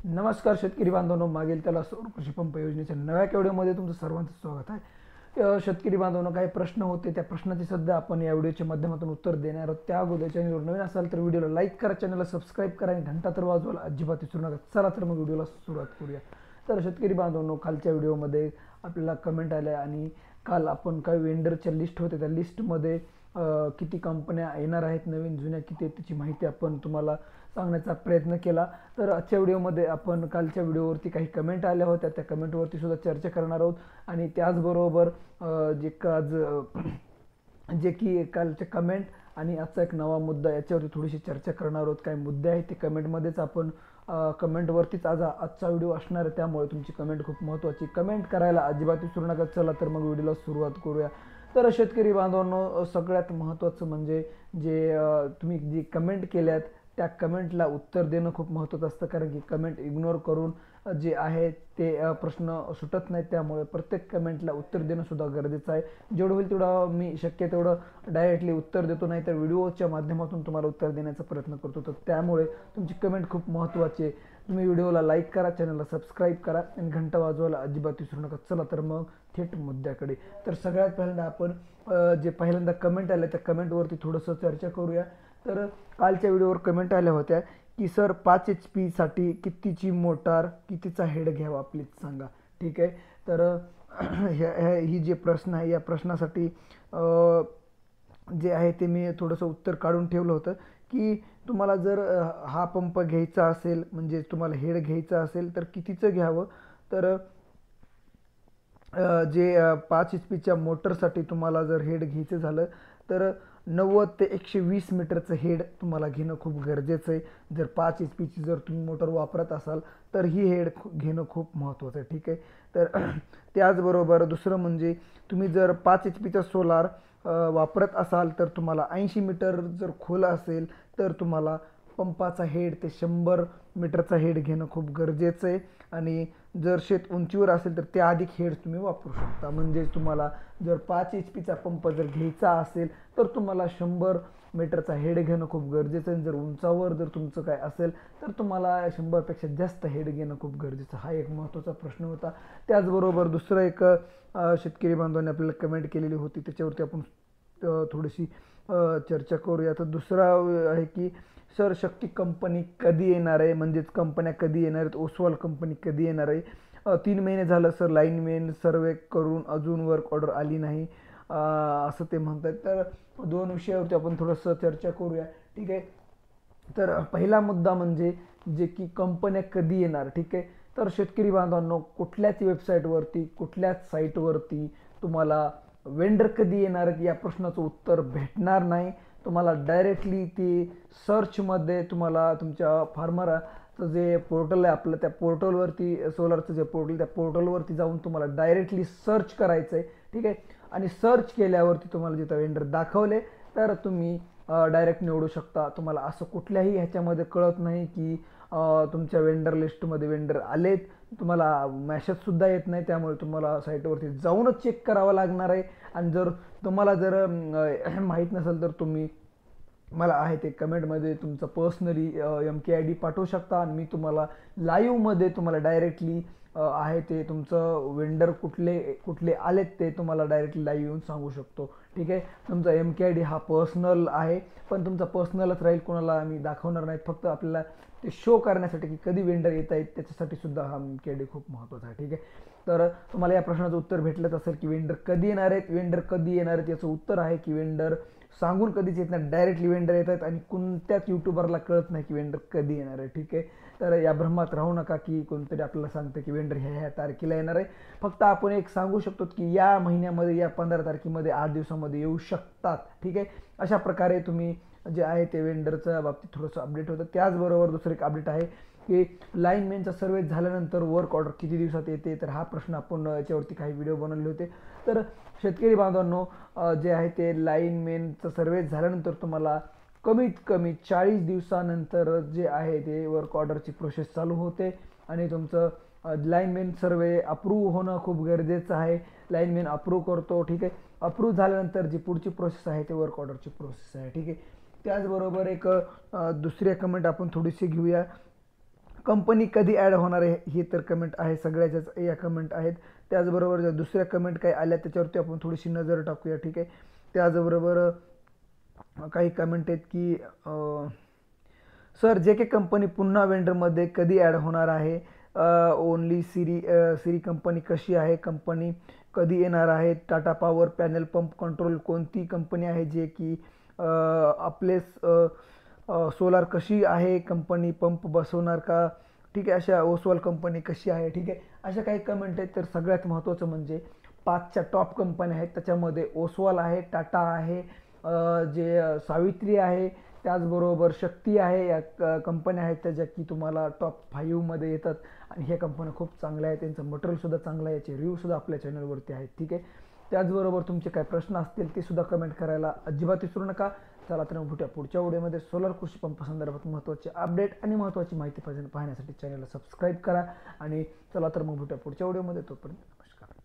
नमस्कार शेतकरी बांधवांनो, मागील त्याला सौर कृषी पंप योजनेच्या नव्या व्हिडिओमध्ये तुमचं सर्वांचं स्वागत आहे। शेतकरी बांधवांनो, काही प्रश्न होते, त्या प्रश्नाची सध्या आपण या व्हिडिओच्या माध्यमातून उत्तर देणार आहोत। त्या अगोदर चॅनलवर नवीन असाल तर व्हिडिओला लाईक करा, चॅनलला सबस्क्राईब करा आणि घंटा तर वाजवायला अजिबात विसरू नका। चला तर मग व्हिडिओला सुरुवात करूया। तर शेतकरी बांधवांनो, कालच्या व्हिडिओमध्ये आपल्याला कमेंट आल्या आणि काल आपण काही वेंडरच्या लिस्ट होते, त्या लिस्टमध्ये किती कंपन्या येणार आहेत, नवीन जुन्या किती आहेत त्याची माहिती आपण तुम्हाला सांगण्याचा प्रयत्न केला। तर आजच्या व्हिडिओमध्ये आपण कालच्या व्हिडिओवरती काही कमेंट आल्या होत्या, त्या कमेंटवरती सुद्धा चर्चा करणार आहोत आणि त्याचबरोबर जे की कालचे कमेंट आणि आजचा एक नवा मुद्दा याच्यावरती थोडीशी चर्चा करणार आहोत। काही मुद्दे आहेत ते कमेंटमध्येच आपण कमेंटवरतीच आजचा व्हिडिओ असणार आहे, त्यामुळे तुमची कमेंट खूप महत्त्वाची, कमेंट करायला अजिबात विसरू नका। चला तर मग व्हिडिओला सुरुवात करूया। तर शेतकरी बांधवांनो, सगळ्यात महत्त्वाचं म्हणजे जे तुम्ही जी कमेंट केल्यात त्या कमेंटला उत्तर देणं खूप महत्त्वाचं असतं, कारण की कमेंट इग्नोर करून जे आहे ते प्रश्न सुटत नाहीत, त्यामुळे प्रत्येक कमेंटला उत्तर देणं सुद्धा गरजेचं आहे। जेवढं होईल तेवढं मी शक्य तेवढं डायरेक्टली उत्तर देतो, नाही तर व्हिडिओच्या माध्यमातून तुम्हाला उत्तर देण्याचा प्रयत्न करतो। तर त्यामुळे तुमची कमेंट खूप महत्त्वाची आहे। तुम्ही व्हिडिओला लाईक करा, चॅनलला सबस्क्राईब करा आणि घंटा वाजवायला अजिबात विसरू नका। चला तर मग थेट मुद्द्याकडे। तर सगळ्यात पहिल्यांदा आपण जे पहिल्यांदा कमेंट आल्या त्या कमेंटवरती थोडंसं चर्चा करूया। तर कालच्या व्हिडिओवर कमेंट आल्या होत्या की सर 5 HP साठी कितीची मोटार, कितीचा हेड घ्यावा प्लीज सांगा। ठीक आहे, तर ही जे प्रश्न आहे या प्रश्नासाठी जे आहे ते मी थोडंसं उत्तर काढून ठेवलं होतं की तुम्हाला जर हा पंप घ्यायचा असेल, म्हणजे तुम्हाला हेड घ्यायचा असेल तर कितीचं घ्यावं। तर जे 5 HP मोटरसाठी तुम्हाला जर हेड घ्यायचं झालं तर 90 ते 120 मीटरचं हेड तुम्हाला घेणं खूप गरजेचं आहे। जर 5 HP जर तुम्ही मोटर वापरत असाल तर ही हेड घेणं खूप महत्त्वाचं आहे। ठीक आहे, तर त्याचबरोबर दुसरं म्हणजे तुम्ही जर 5 HP सोलार वापरत असाल तर तुम्हाला 80 मीटर जर खोल असेल तर तुम्हाला पंपाचा हेड ते 100 मीटरचा हेड घेणं खूप गरजेचं आहे। आणि जर शेत उंचीवर असेल तर त्या अधिक हेड तुम्ही वापरू शकता। म्हणजे तुम्हाला जर 5 HP पंप जर घ्यायचा असेल तर तुम्हाला 100 मीटरचा हेड घेणं खूप गरजेचं आहे। जर उंचावर जर तुमचं काय असेल तर तुम्हाला 100 पेक्षा जास्त हेड घेणं खूप गरजेचं, हा एक महत्त्वाचा प्रश्न होता। त्याचबरोबर दुसरं एक शेतकरी बांधवांनी आपल्याला कमेंट केलेली होती, त्याच्यावरती आपण थोडीशी चर्चा करूया। तर दुसरा आहे की सर शक्ती कंपनी कधी येणार आहे, म्हणजेच कंपन्या कधी येणार आहेत, ओसवाल कंपनी कधी येणार आहे। 3 महिने झालं सर लाईनमॅन सर्वे करून अजून वर्क ऑर्डर आली नाही असं ते म्हणतात। तर दोन विषयावरती आपण थोडंसं चर्चा करूया। ठीक आहे, तर पहिला मुद्दा म्हणजे जे की कंपन्या कधी येणार। ठीक आहे, तर शेतकरी बांधवांनो, कुठल्याच वेबसाईटवरती, कुठल्याच साईटवरती तुम्हाला वेंडर कधी येणार आहेत या प्रश्नाचं उत्तर भेटणार नाही। तुम्हाला डायरेक्टली ती सर्चमध्ये तुम्हाला तुमच्या फार्मरचं जे पोर्टल आहे आपलं, त्या पोर्टलवरती सोलरचं जे पोर्टल, त्या पोर्टलवरती जाऊन तुम्हाला डायरेक्टली सर्च करायचं आहे। ठीक आहे, आणि सर्च केल्यावरती तुम्हाला जिथं वेंडर दाखवले तर तुम्ही डायरेक्ट निवडू शकता। तुम्हाला असं कुठल्याही ह्याच्यामध्ये कळत नाही की तुमच्या वेंडर लिस्टमध्ये वेंडर आलेत, तुम्हाला मॅसेजसुद्धा येत नाही, त्यामुळे तुम्हाला साईटवरती जाऊनच चेक करावं लागणार आहे। आणि जर तुम्हाला जर माहीत नसेल तर तुम्ही मला आहे ते कमेंटमध्ये तुमचं पर्सनली MKID पाठवू शकता आणि मी तुम्हाला लाईव्हमध्ये तुम्हाला डायरेक्टली आहे ते तुमचं वेंडर कुठले कुठले आलेत ते तुम्हाला डायरेक्टली लाईव्ह येऊन सांगू शकतो। ठीक आहे, तुमचा MKID हा पर्सनल आहे, पण तुमचा पर्सनलच राहील, कोणाला आम्ही दाखवणार नाहीत, फक्त आपल्याला ते शो करण्यासाठी की कधी वेंडर येत आहेत त्याच्यासाठी सुद्धा हा MKID खूप महत्त्वाचा आहे। ठीक आहे, तर तुम्हाला या प्रश्नाचं उत्तर भेटलंच असेल की वेंडर कधी येणार आहेत। वेंडर कधी येणार आहेत याचं उत्तर आहे की वेंडर सांगून कधीच येत नाही, डायरेक्टली वेंडर येत आहेत आणि कोणत्याच यूट्यूबरला कळत नाही की वेंडर कधी येणार आहे। ठीक आहे, तर या भ्रमात राहू नका की कोणतरी आपल्याला सांगतं की वेंडर ह्या तारखेला येणार आहे। फक्त आपण एक सांगू शकतो की या महिन्यामध्ये, या 15 तारखेमध्ये, 8 दिवसामध्ये येऊ शकतात। ठीक आहे, अशा प्रकारे तुम्ही जे आहे ते वेंडरच्या बाबतीत थोडंसं अपडेट होतं। त्याचबरोबर दुसरं एक अपडेट आहे की लाईनमॅनचा सर्वे झाल्यानंतर वर्क ऑर्डर किती दिवसात येते, तर हा प्रश्न आपण याच्यावरती काही व्हिडिओ बनवले होते। तर शेतकरी बांधवांनो, जे आहे ते लाईनमॅनचा सर्वे झाल्यानंतर तुम्हाला कमीत कमी 40 दिवसानंतर जे आहे ते वर्क ऑर्डरची प्रोसेस चालू होते आणि तुमचं लाईनमॅन सर्वे अप्रूव्ह होणं खूप गरजेचं आहे। लाईनमॅन अप्रूव्ह करतो। ठीक आहे, अप्रूव्ह झाल्यानंतर जी पुढची प्रोसेस आहे ते वर्क ऑर्डरची प्रोसेस आहे। ठीक आहे, त्याचबरोबर एक दुसरी कमेंट आपण थोडीशी घेऊया कंपनी कधी ॲड होणार आहे ही तर कमेंट आहे, सगळ्याच्याच या कमेंट आहेत. त्याचबरोबर जर दुसऱ्या कमेंट काही आल्या त्याच्यावरती आपण थोडीशी नजर टाकूया, ठीक आहे. त्याचबरोबर काही कमेंट आहेत की सर जे के कंपनी पुन्हा वेंडरमध्ये कधी ॲड होणार आहे, ओनली सिरी कंपनी कशी आहे, कंपनी कधी येणार आहे, Tata power panel pump control कोणती कंपनी आहे जे की आपले सोलार कशी आहे कंपनी, पंप बसवणार का, ठीक आहे. अशा ओसवाल कंपनी कशी आहे, ठीक आहे. अशा काही कमेंट आहेत. तर सगळ्यात महत्त्वाचं म्हणजे 5च्या टॉप कंपन्या आहेत, त्याच्यामध्ये ओसवाल आहे, टाटा आहे, जे सावित्री आहे, त्याचबरोबर शक्ती आहे. या कंपन्या आहेत त्या की तुम्हाला टॉप 5मध्ये येतात आणि ह्या कंपन्या खूप चांगल्या आहेत, त्यांचं मटेरियलसुद्धा चांगलं आहे, याचे रिव्ह्यूसुद्धा आपल्या चॅनलवरती आहेत, ठीक आहे. त्याचबरोबर तुमचे काय प्रश्न असतील ते सुद्धा कमेंट करायला अजिबात विसरू नका. चला तर मग भेटूया पुढच्या व्हिडिओमध्ये. सोलर कृषी पंप संदर्भात महत्त्वाचे अपडेट आणि महत्त्वाची माहिती पाहण्यासाठी चॅनलला सबस्क्राईब करा आणि चला तर मग भेटूया पुढच्या व्हिडिओमध्ये. तोपर्यंत नमस्कार.